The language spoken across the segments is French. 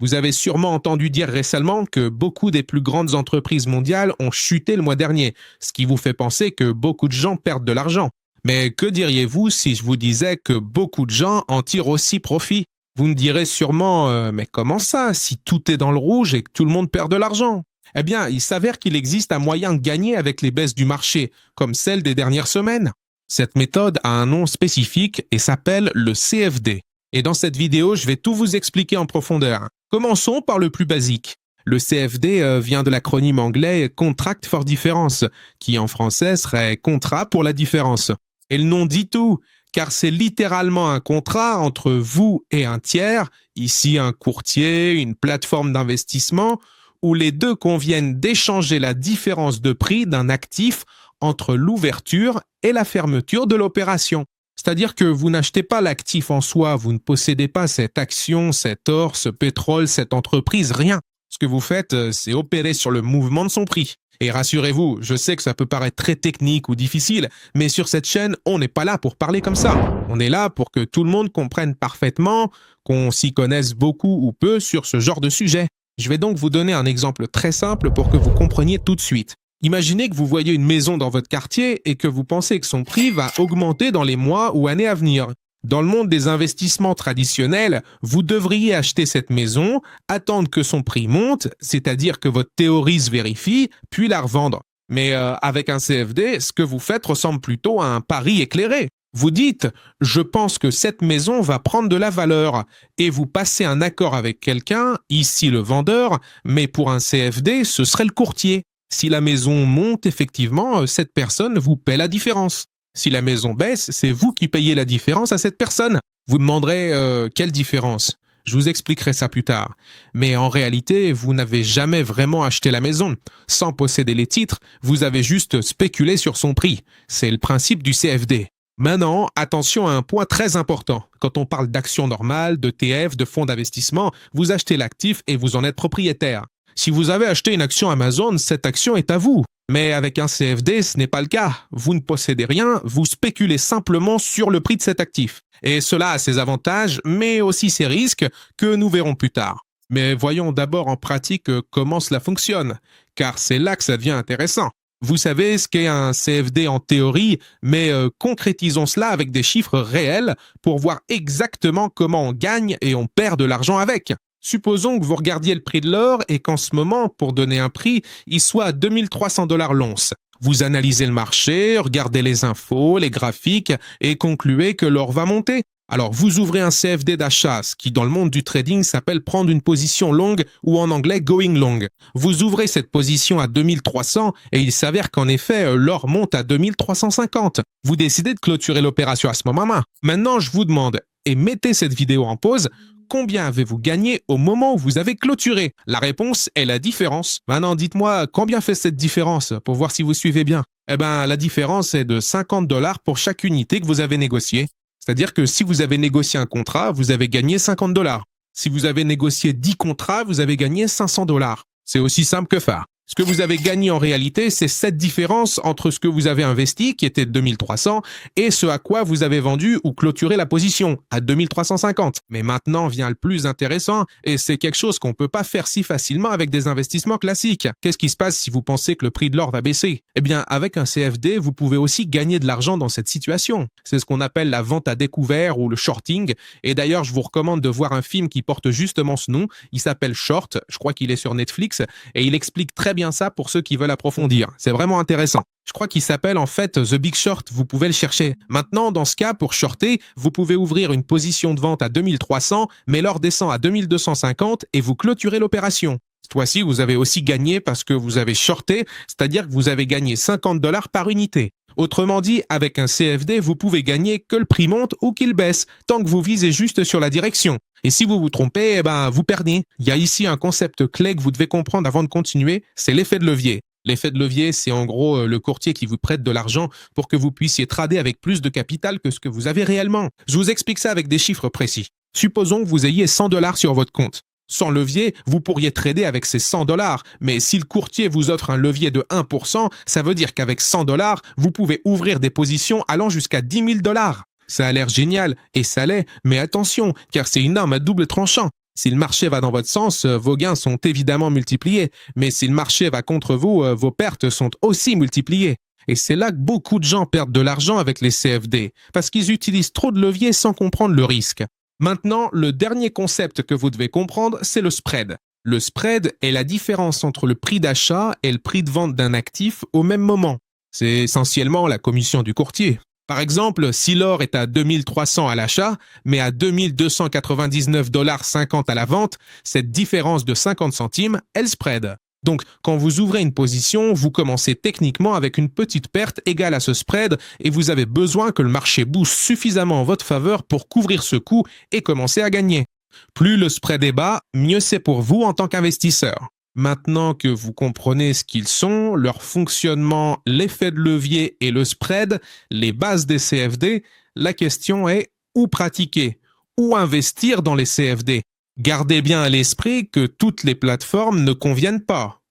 Vous avez sûrement entendu dire récemment que beaucoup des plus grandes entreprises mondiales ont chuté le mois dernier, ce qui vous fait penser que beaucoup de gens perdent de l'argent. Mais que diriez-vous si je vous disais que beaucoup de gens en tirent aussi profit? Vous me direz sûrement, mais comment ça, si tout est dans le rouge et que tout le monde perd de l'argent? Eh bien, il s'avère qu'il existe un moyen de gagner avec les baisses du marché, comme celle des dernières semaines. Cette méthode a un nom spécifique et s'appelle le CFD. Et dans cette vidéo, je vais tout vous expliquer en profondeur. Commençons par le plus basique. Le CFD vient de l'acronyme anglais Contract for Difference, qui en français serait Contrat pour la différence. Et le nom dit tout, car c'est littéralement un contrat entre vous et un tiers, ici un courtier, une plateforme d'investissement, où les deux conviennent d'échanger la différence de prix d'un actif entre l'ouverture et la fermeture de l'opération. C'est-à-dire que vous n'achetez pas l'actif en soi, vous ne possédez pas cette action, cet or, ce pétrole, cette entreprise, rien. Ce que vous faites, c'est opérer sur le mouvement de son prix. Et rassurez-vous, je sais que ça peut paraître très technique ou difficile, mais sur cette chaîne, on n'est pas là pour parler comme ça. On est là pour que tout le monde comprenne parfaitement, qu'on s'y connaisse beaucoup ou peu sur ce genre de sujet. Je vais donc vous donner un exemple très simple pour que vous compreniez tout de suite. Imaginez que vous voyez une maison dans votre quartier et que vous pensez que son prix va augmenter dans les mois ou années à venir. Dans le monde des investissements traditionnels, vous devriez acheter cette maison, attendre que son prix monte, c'est-à-dire que votre théorie se vérifie, puis la revendre. Mais avec un CFD, ce que vous faites ressemble plutôt à un pari éclairé. Vous dites « je pense que cette maison va prendre de la valeur » et vous passez un accord avec quelqu'un, ici le vendeur, mais pour un CFD, ce serait le courtier. Si la maison monte, effectivement, cette personne vous paie la différence. Si la maison baisse, c'est vous qui payez la différence à cette personne. Vous demanderez quelle différence? Je vous expliquerai ça plus tard. Mais en réalité, vous n'avez jamais vraiment acheté la maison. Sans posséder les titres, vous avez juste spéculé sur son prix. C'est le principe du CFD. Maintenant, attention à un point très important. Quand on parle d'actions normales, d'ETF, de fonds d'investissement, vous achetez l'actif et vous en êtes propriétaire. Si vous avez acheté une action Amazon, cette action est à vous. Mais avec un CFD, ce n'est pas le cas. Vous ne possédez rien, vous spéculez simplement sur le prix de cet actif. Et cela a ses avantages, mais aussi ses risques, que nous verrons plus tard. Mais voyons d'abord en pratique comment cela fonctionne, car c'est là que ça devient intéressant. Vous savez ce qu'est un CFD en théorie, mais concrétisons cela avec des chiffres réels pour voir exactement comment on gagne et on perd de l'argent avec. Supposons que vous regardiez le prix de l'or et qu'en ce moment, pour donner un prix, il soit à 2300 $ l'once. Vous analysez le marché, regardez les infos, les graphiques et concluez que l'or va monter. Alors vous ouvrez un CFD d'achat, ce qui dans le monde du trading s'appelle prendre une position longue ou en anglais going long. Vous ouvrez cette position à 2300 et il s'avère qu'en effet l'or monte à 2350. Vous décidez de clôturer l'opération à ce moment-là. Maintenant je vous demande, et mettez cette vidéo en pause, combien avez-vous gagné au moment où vous avez clôturé? La réponse est la différence. Maintenant, dites-moi combien fait cette différence pour voir si vous suivez bien. Eh bien, la différence est de 50 $ pour chaque unité que vous avez négociée. C'est-à-dire que si vous avez négocié un contrat, vous avez gagné 50 $. Si vous avez négocié 10 contrats, vous avez gagné 500 $. C'est aussi simple que ça. Ce que vous avez gagné en réalité, c'est cette différence entre ce que vous avez investi, qui était 2300, et ce à quoi vous avez vendu ou clôturé la position, à 2350. Mais maintenant vient le plus intéressant, et c'est quelque chose qu'on ne peut pas faire si facilement avec des investissements classiques. Qu'est-ce qui se passe si vous pensez que le prix de l'or va baisser? Eh bien, avec un CFD, vous pouvez aussi gagner de l'argent dans cette situation. C'est ce qu'on appelle la vente à découvert ou le shorting, et d'ailleurs, je vous recommande de voir un film qui porte justement ce nom. Il s'appelle Short, je crois qu'il est sur Netflix, et il explique très bien ça pour ceux qui veulent approfondir. C'est vraiment intéressant. Je crois qu'il s'appelle en fait The Big Short, vous pouvez le chercher. Maintenant, dans ce cas, pour shorter, vous pouvez ouvrir une position de vente à 2300, mais l'or descend à 2250 et vous clôturez l'opération. Cette fois-ci, vous avez aussi gagné parce que vous avez shorté, c'est-à-dire que vous avez gagné 50 $ par unité. Autrement dit, avec un CFD, vous pouvez gagner que le prix monte ou qu'il baisse, tant que vous visez juste sur la direction. Et si vous vous trompez, eh ben, vous perdez. Il y a ici un concept clé que vous devez comprendre avant de continuer, c'est l'effet de levier. L'effet de levier, c'est en gros le courtier qui vous prête de l'argent pour que vous puissiez trader avec plus de capital que ce que vous avez réellement. Je vous explique ça avec des chiffres précis. Supposons que vous ayez 100 $ sur votre compte. Sans levier, vous pourriez trader avec ces 100 $, mais si le courtier vous offre un levier de 1%, ça veut dire qu'avec 100 $, vous pouvez ouvrir des positions allant jusqu'à 10 000 $. Ça a l'air génial, et ça l'est, mais attention, car c'est une arme à double tranchant. Si le marché va dans votre sens, vos gains sont évidemment multipliés, mais si le marché va contre vous, vos pertes sont aussi multipliées. Et c'est là que beaucoup de gens perdent de l'argent avec les CFD, parce qu'ils utilisent trop de leviers sans comprendre le risque. Maintenant, le dernier concept que vous devez comprendre, c'est le spread. Le spread est la différence entre le prix d'achat et le prix de vente d'un actif au même moment. C'est essentiellement la commission du courtier. Par exemple, si l'or est à 2300 à l'achat, mais à 2299,50 $ à la vente, cette différence de 50 centimes, elle spread. Donc, quand vous ouvrez une position, vous commencez techniquement avec une petite perte égale à ce spread et vous avez besoin que le marché bouge suffisamment en votre faveur pour couvrir ce coût et commencer à gagner. Plus le spread est bas, mieux c'est pour vous en tant qu'investisseur. Maintenant que vous comprenez ce qu'ils sont, leur fonctionnement, l'effet de levier et le spread, les bases des CFD, la question est où pratiquer, où investir dans les CFD. Gardez bien à l'esprit que toutes les plateformes ne conviennent pas.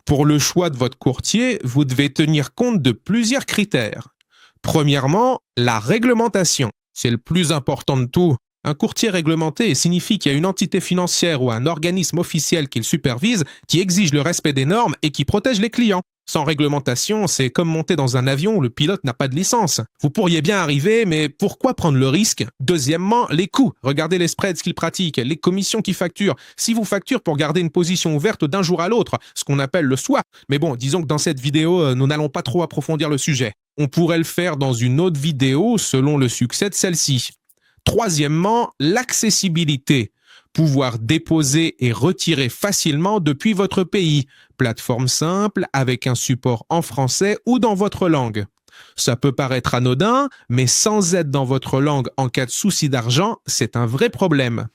Pour le choix de votre courtier, vous devez tenir compte de plusieurs critères. Premièrement, la réglementation. C'est le plus important de tout. Un courtier réglementé signifie qu'il y a une entité financière ou un organisme officiel qui le supervise, qui exige le respect des normes et qui protège les clients. Sans réglementation, c'est comme monter dans un avion où le pilote n'a pas de licence. Vous pourriez bien arriver, mais pourquoi prendre le risque? Deuxièmement, les coûts. Regardez les spreads qu'ils pratiquent, les commissions qu'ils facturent. Si vous facturez pour garder une position ouverte d'un jour à l'autre, ce qu'on appelle le swap. Mais bon, disons que dans cette vidéo, nous n'allons pas trop approfondir le sujet. On pourrait le faire dans une autre vidéo selon le succès de celle-ci. Troisièmement, l'accessibilité. Pouvoir déposer et retirer facilement depuis votre pays. Plateforme simple, avec un support en français ou dans votre langue. Ça peut paraître anodin, mais sans aide dans votre langue en cas de souci d'argent, c'est un vrai problème.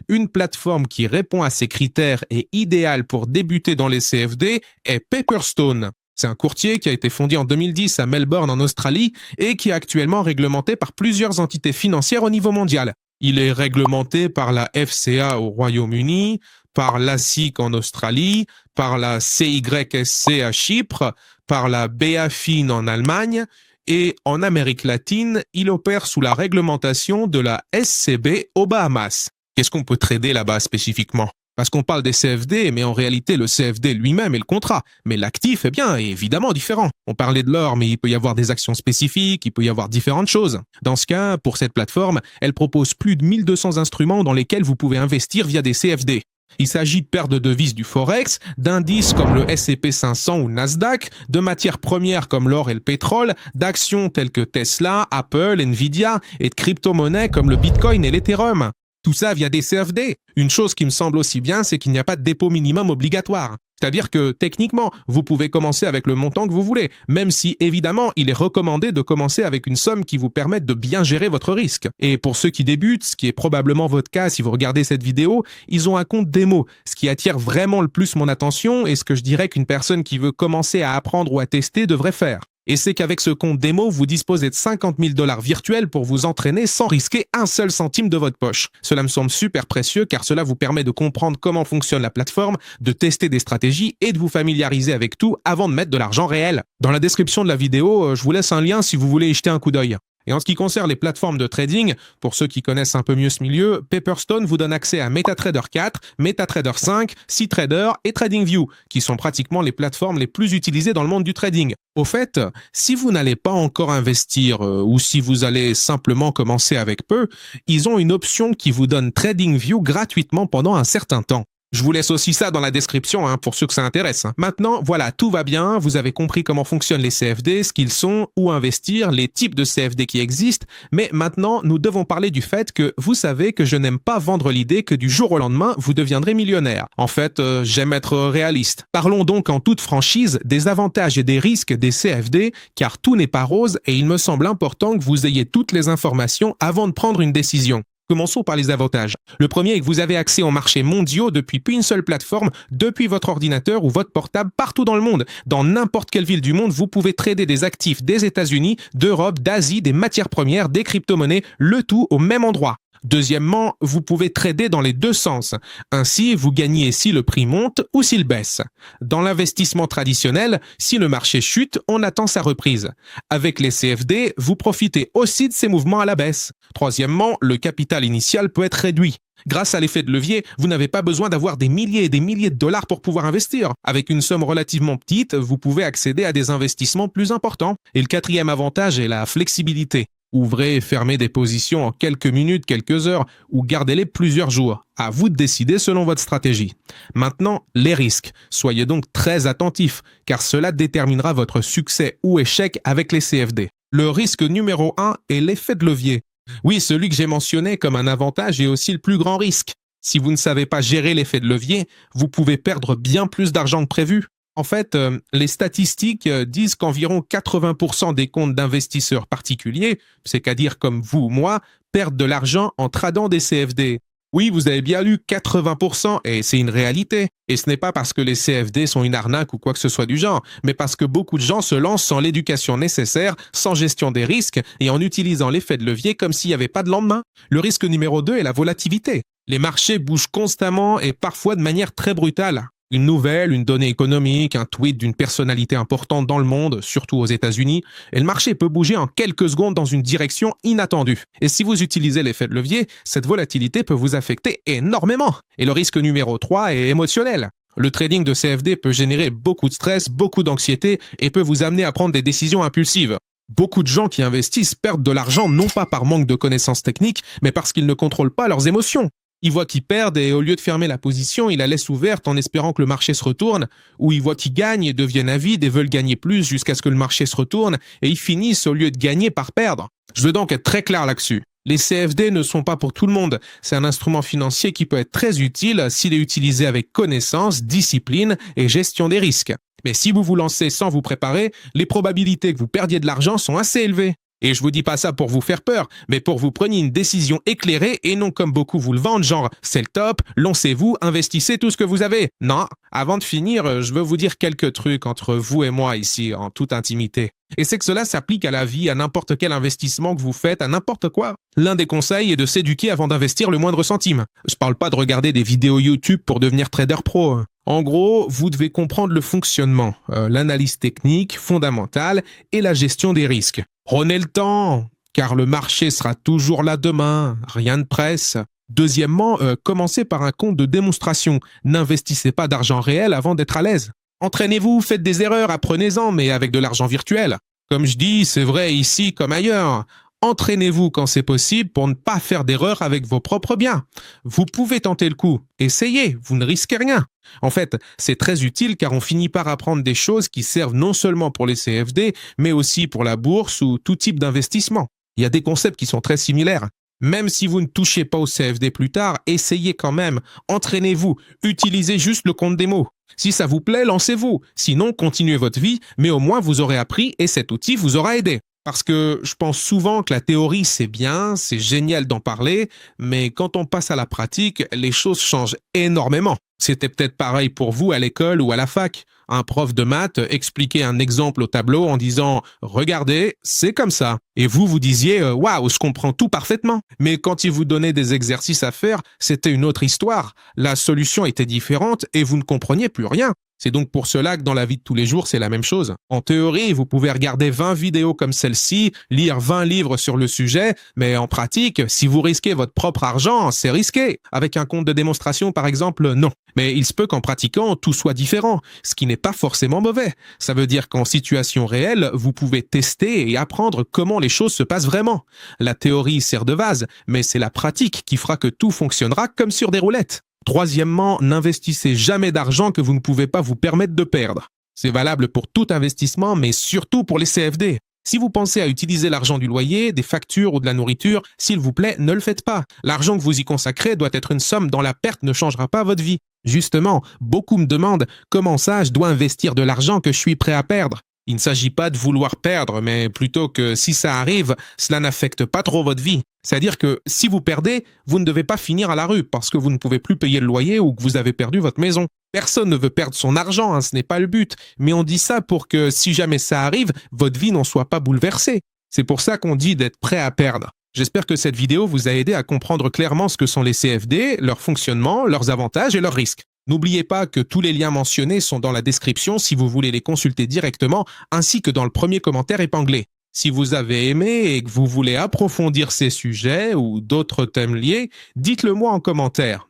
Une plateforme qui répond à ces critères et idéale pour débuter dans les CFD est Paperstone. C'est un courtier qui a été fondé en 2010 à Melbourne en Australie et qui est actuellement réglementé par plusieurs entités financières au niveau mondial. Il est réglementé par la FCA au Royaume-Uni, par l'ASIC en Australie, par la CYSC à Chypre, par la BaFin en Allemagne et en Amérique latine, il opère sous la réglementation de la SCB aux Bahamas. Qu'est-ce qu'on peut trader là-bas spécifiquement ? Parce qu'on parle des CFD, mais en réalité, le CFD lui-même est le contrat. Mais l'actif, est évidemment différent. On parlait de l'or, mais il peut y avoir des actions spécifiques, il peut y avoir différentes choses. Dans ce cas, pour cette plateforme, elle propose plus de 1200 instruments dans lesquels vous pouvez investir via des CFD. Il s'agit de paires de devises du Forex, d'indices comme le S&P 500 ou Nasdaq, de matières premières comme l'or et le pétrole, d'actions telles que Tesla, Apple, Nvidia et de crypto-monnaies comme le Bitcoin et l'Ethereum. Tout ça via des CFD. Une chose qui me semble aussi bien, c'est qu'il n'y a pas de dépôt minimum obligatoire. C'est-à-dire que, techniquement, vous pouvez commencer avec le montant que vous voulez, même si, évidemment, il est recommandé de commencer avec une somme qui vous permette de bien gérer votre risque. Et pour ceux qui débutent, ce qui est probablement votre cas si vous regardez cette vidéo, ils ont un compte démo. Ce qui attire vraiment le plus mon attention et ce que je dirais qu'une personne qui veut commencer à apprendre ou à tester devrait faire. Et c'est qu'avec ce compte démo, vous disposez de 50 000 $ virtuels pour vous entraîner sans risquer un seul centime de votre poche. Cela me semble super précieux car cela vous permet de comprendre comment fonctionne la plateforme, de tester des stratégies et de vous familiariser avec tout avant de mettre de l'argent réel. Dans la description de la vidéo, je vous laisse un lien si vous voulez y jeter un coup d'œil. Et en ce qui concerne les plateformes de trading, pour ceux qui connaissent un peu mieux ce milieu, Paperstone vous donne accès à MetaTrader 4, MetaTrader 5, CTrader et TradingView, qui sont pratiquement les plateformes les plus utilisées dans le monde du trading. Au fait, si vous n'allez pas encore investir ou si vous allez simplement commencer avec peu, ils ont une option qui vous donne TradingView gratuitement pendant un certain temps. Je vous laisse aussi ça dans la description pour ceux que ça intéresse. Maintenant, voilà, tout va bien, vous avez compris comment fonctionnent les CFD, ce qu'ils sont, où investir, les types de CFD qui existent, mais maintenant, nous devons parler du fait que vous savez que je n'aime pas vendre l'idée que du jour au lendemain, vous deviendrez millionnaire. En fait, j'aime être réaliste. Parlons donc en toute franchise des avantages et des risques des CFD, car tout n'est pas rose et il me semble important que vous ayez toutes les informations avant de prendre une décision. Commençons par les avantages. Le premier est que vous avez accès aux marchés mondiaux depuis une seule plateforme, depuis votre ordinateur ou votre portable partout dans le monde. Dans n'importe quelle ville du monde, vous pouvez trader des actifs des États-Unis, d'Europe, d'Asie, des matières premières, des crypto-monnaies, le tout au même endroit. Deuxièmement, vous pouvez trader dans les deux sens. Ainsi, vous gagnez si le prix monte ou s'il baisse. Dans l'investissement traditionnel, si le marché chute, on attend sa reprise. Avec les CFD, vous profitez aussi de ces mouvements à la baisse. Troisièmement, le capital initial peut être réduit. Grâce à l'effet de levier, vous n'avez pas besoin d'avoir des milliers et des milliers de dollars pour pouvoir investir. Avec une somme relativement petite, vous pouvez accéder à des investissements plus importants. Et le quatrième avantage est la flexibilité. Ouvrez et fermez des positions en quelques minutes, quelques heures, ou gardez-les plusieurs jours. À vous de décider selon votre stratégie. Maintenant, les risques. Soyez donc très attentifs, car cela déterminera votre succès ou échec avec les CFD. Le risque numéro 1 est l'effet de levier. Oui, celui que j'ai mentionné comme un avantage est aussi le plus grand risque. Si vous ne savez pas gérer l'effet de levier, vous pouvez perdre bien plus d'argent que prévu. En fait, les statistiques disent qu'environ 80% des comptes d'investisseurs particuliers, c'est-à-dire comme vous ou moi, perdent de l'argent en tradant des CFD. Oui, vous avez bien lu 80%, et c'est une réalité. Et ce n'est pas parce que les CFD sont une arnaque ou quoi que ce soit du genre, mais parce que beaucoup de gens se lancent sans l'éducation nécessaire, sans gestion des risques, et en utilisant l'effet de levier comme s'il n'y avait pas de lendemain. Le risque numéro 2 est la volatilité. Les marchés bougent constamment et parfois de manière très brutale. Une nouvelle, une donnée économique, un tweet d'une personnalité importante dans le monde, surtout aux États-Unis, et le marché peut bouger en quelques secondes dans une direction inattendue. Et si vous utilisez l'effet de levier, cette volatilité peut vous affecter énormément. Et le risque numéro 3 est émotionnel. Le trading de CFD peut générer beaucoup de stress, beaucoup d'anxiété et peut vous amener à prendre des décisions impulsives. Beaucoup de gens qui investissent perdent de l'argent non pas par manque de connaissances techniques, mais parce qu'ils ne contrôlent pas leurs émotions. Ils voient qu'ils perdent et au lieu de fermer la position, ils la laissent ouverte en espérant que le marché se retourne, ou ils voient qu'ils gagnent et deviennent avides et veulent gagner plus jusqu'à ce que le marché se retourne, et ils finissent au lieu de gagner par perdre. Je veux donc être très clair là-dessus. Les CFD ne sont pas pour tout le monde. C'est un instrument financier qui peut être très utile s'il est utilisé avec connaissance, discipline et gestion des risques. Mais si vous vous lancez sans vous préparer, les probabilités que vous perdiez de l'argent sont assez élevées. Et je vous dis pas ça pour vous faire peur, mais pour que vous preniez une décision éclairée et non comme beaucoup vous le vendent, genre c'est le top, lancez-vous, investissez tout ce que vous avez. Non, avant de finir, je veux vous dire quelques trucs entre vous et moi ici, en toute intimité. Et c'est que cela s'applique à la vie, à n'importe quel investissement que vous faites, à n'importe quoi. L'un des conseils est de s'éduquer avant d'investir le moindre centime. Je parle pas de regarder des vidéos YouTube pour devenir trader pro. En gros, vous devez comprendre le fonctionnement, l'analyse technique, fondamentale et la gestion des risques. Prenez le temps, car le marché sera toujours là demain, rien de presse. Deuxièmement, commencez par un compte de démonstration. N'investissez pas d'argent réel avant d'être à l'aise. Entraînez-vous, faites des erreurs, apprenez-en, mais avec de l'argent virtuel. Comme je dis, c'est vrai ici comme ailleurs. Entraînez-vous quand c'est possible pour ne pas faire d'erreurs avec vos propres biens. Vous pouvez tenter le coup. Essayez, vous ne risquez rien. En fait, c'est très utile car on finit par apprendre des choses qui servent non seulement pour les CFD, mais aussi pour la bourse ou tout type d'investissement. Il y a des concepts qui sont très similaires. Même si vous ne touchez pas au CFD plus tard, essayez quand même. Entraînez-vous. Utilisez juste le compte démo. Si ça vous plaît, lancez-vous. Sinon, continuez votre vie, mais au moins vous aurez appris et cet outil vous aura aidé. Parce que je pense souvent que la théorie c'est bien, c'est génial d'en parler, mais quand on passe à la pratique, les choses changent énormément. C'était peut-être pareil pour vous à l'école ou à la fac. Un prof de maths expliquait un exemple au tableau en disant « Regardez, c'est comme ça ». Et vous disiez « Waouh, je comprends tout parfaitement ». Mais quand il vous donnait des exercices à faire, c'était une autre histoire. La solution était différente et vous ne compreniez plus rien. C'est donc pour cela que dans la vie de tous les jours, c'est la même chose. En théorie, vous pouvez regarder 20 vidéos comme celle-ci, lire 20 livres sur le sujet, mais en pratique, si vous risquez votre propre argent, c'est risqué. Avec un compte de démonstration, par exemple, non. Mais il se peut qu'en pratiquant, tout soit différent, ce qui n'est pas forcément mauvais. Ça veut dire qu'en situation réelle, vous pouvez tester et apprendre comment les choses se passent vraiment. La théorie sert de base, mais c'est la pratique qui fera que tout fonctionnera comme sur des roulettes. Troisièmement, n'investissez jamais d'argent que vous ne pouvez pas vous permettre de perdre. C'est valable pour tout investissement, mais surtout pour les CFD. Si vous pensez à utiliser l'argent du loyer, des factures ou de la nourriture, s'il vous plaît, ne le faites pas. L'argent que vous y consacrez doit être une somme dont la perte ne changera pas votre vie. Justement, beaucoup me demandent comment ça je dois investir de l'argent que je suis prêt à perdre. Il ne s'agit pas de vouloir perdre, mais plutôt que si ça arrive, cela n'affecte pas trop votre vie. C'est-à-dire que si vous perdez, vous ne devez pas finir à la rue parce que vous ne pouvez plus payer le loyer ou que vous avez perdu votre maison. Personne ne veut perdre son argent, ce n'est pas le but. Mais on dit ça pour que si jamais ça arrive, votre vie n'en soit pas bouleversée. C'est pour ça qu'on dit d'être prêt à perdre. J'espère que cette vidéo vous a aidé à comprendre clairement ce que sont les CFD, leur fonctionnement, leurs avantages et leurs risques. N'oubliez pas que tous les liens mentionnés sont dans la description si vous voulez les consulter directement, ainsi que dans le premier commentaire épinglé. Si vous avez aimé et que vous voulez approfondir ces sujets ou d'autres thèmes liés, dites-le moi en commentaire.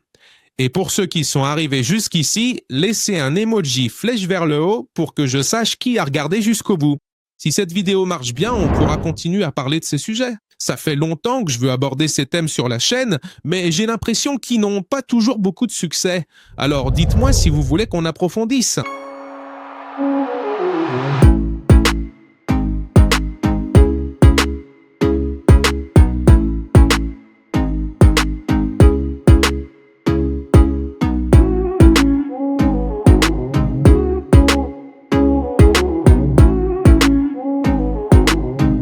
Et pour ceux qui sont arrivés jusqu'ici, laissez un emoji flèche vers le haut pour que je sache qui a regardé jusqu'au bout. Si cette vidéo marche bien, on pourra continuer à parler de ces sujets. Ça fait longtemps que je veux aborder ces thèmes sur la chaîne, mais j'ai l'impression qu'ils n'ont pas toujours beaucoup de succès. Alors dites-moi si vous voulez qu'on approfondisse.